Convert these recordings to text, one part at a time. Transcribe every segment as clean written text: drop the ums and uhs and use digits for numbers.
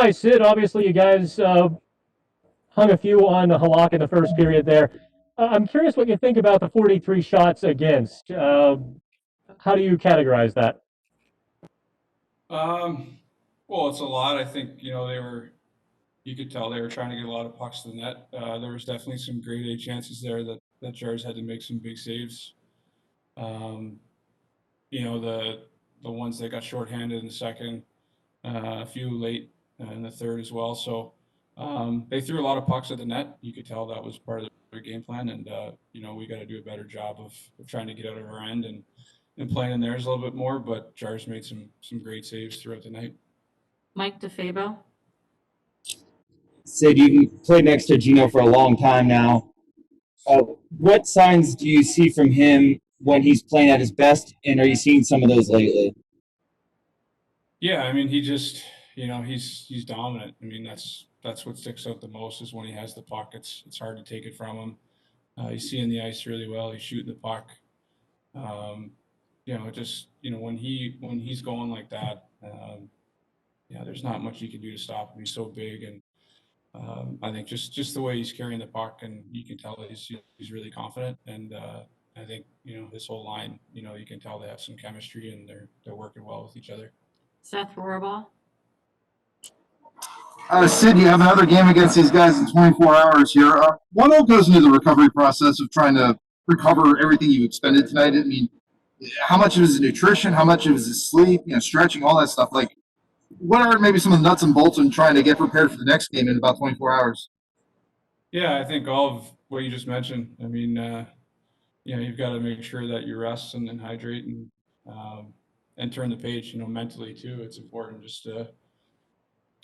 Hi, Sid. Obviously, you guys hung a few on Halak in the first period there. I'm curious what you think about the 43 shots against. How do you categorize that? Um, well, it's a lot. I think, you could tell they were trying to get a lot of pucks to the net. There was definitely some grade A chances there that Jars had to make some big saves. Um, the ones that got shorthanded in the second, a few late in the third as well. So they threw a lot of pucks at the net. You could tell that was part of their game plan, and we got to do a better job of trying to get out of our end and playing in theirs a little bit more. But Jars made some great saves throughout the night. Mike DeFabo. Sid, you've played next to Gino for a long time now. What signs do you see from him when he's playing at his best, and are you seeing some of those lately? Yeah, I mean, he just, he's dominant. I mean, that's what sticks out the most is when he has the puck. It's hard to take it from him. He's seeing the ice really well. He's shooting the puck. Um, when he's going like that, there's not much you can do to stop him. He's so big, and I think just the way he's carrying the puck, and you can tell that he's really confident. And I think his whole line, you can tell they have some chemistry and they're working well with each other. Seth Rohrbach. Sid, you have another game against these guys in 24 hours here. What all goes into the recovery process of trying to recover everything you expended tonight? I mean, how much of it is nutrition? How much of it is sleep? Stretching, all that stuff. Like, what are maybe some of the nuts and bolts in trying to get prepared for the next game in about 24 hours? Yeah, I think all of what you just mentioned. I mean, you've got to make sure that you rest and hydrate and turn the page. Mentally too. It's important just to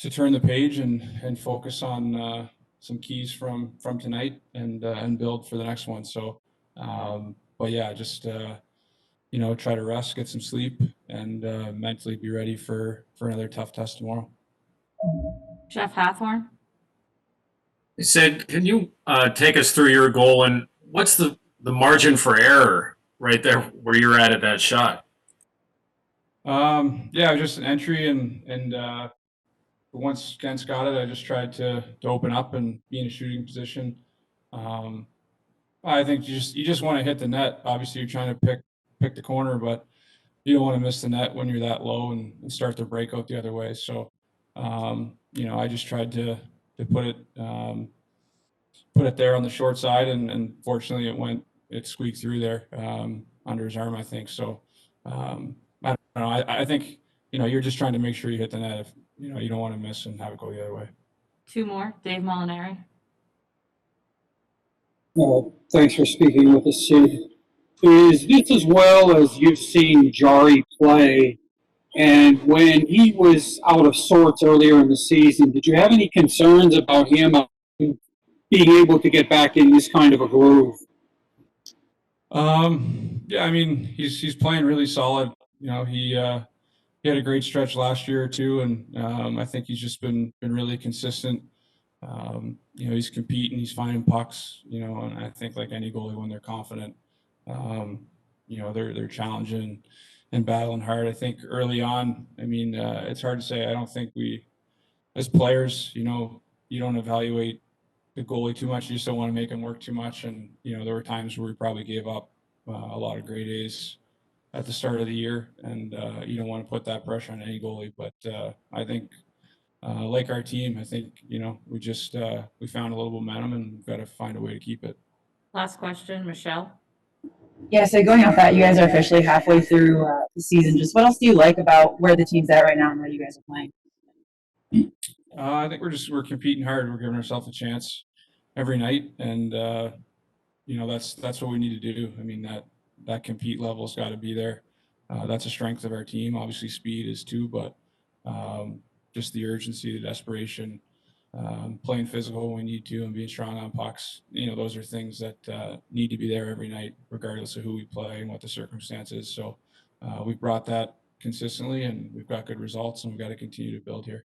turn the page and focus on some keys from tonight and build for the next one. So, but yeah, just try to rest, get some sleep, and mentally be ready for another tough test tomorrow. Jeff Hathorn. Sid, can you take us through your goal and what's the margin for error right there where you're at that shot? Yeah, just an entry and once Kent's got it, I just tried to open up and be in a shooting position. I think you just want to hit the net. Obviously, you're trying to pick the corner, but you don't want to miss the net when you're that low and start the breakout the other way. So, I just tried to put it there on the short side, and fortunately, it squeaked through there under his arm, I think. So, I don't know. I think you're just trying to make sure you hit the net. If you don't want to miss and have it go the other way. Two more. Dave Molinari. Thanks for speaking with us, Sid. Is this as well as you've seen Jarry play? And when he was out of sorts earlier in the season, did you have any concerns about him being able to get back in this kind of a groove? Yeah, I mean, he's playing really solid. He had a great stretch last year too, and I think he's just been really consistent. He's competing, he's finding pucks, and I think like any goalie when they're confident, they're challenging and battling hard. I think early on, I mean, it's hard to say. I don't think we, as players, you don't evaluate the goalie too much. You just don't want to make him work too much. And, there were times where we probably gave up a lot of grade A's at the start of the year, and you don't want to put that pressure on any goalie. But I think, like our team, I think we just we found a little momentum, and we've got to find a way to keep it. Last question, Michelle. Yeah, so going off that, you guys are officially halfway through the season. Just what else do you like about where the team's at right now and where you guys are playing? I think we're competing hard. We're giving ourselves a chance every night, and that's what we need to do. I mean that compete level's got to be there. That's a strength of our team. Obviously, speed is too, but just the urgency, the desperation, playing physical when we need to, and being strong on pucks. Those are things that need to be there every night, regardless of who we play and what the circumstances. So we've brought that consistently, and we've got good results, and we've got to continue to build here.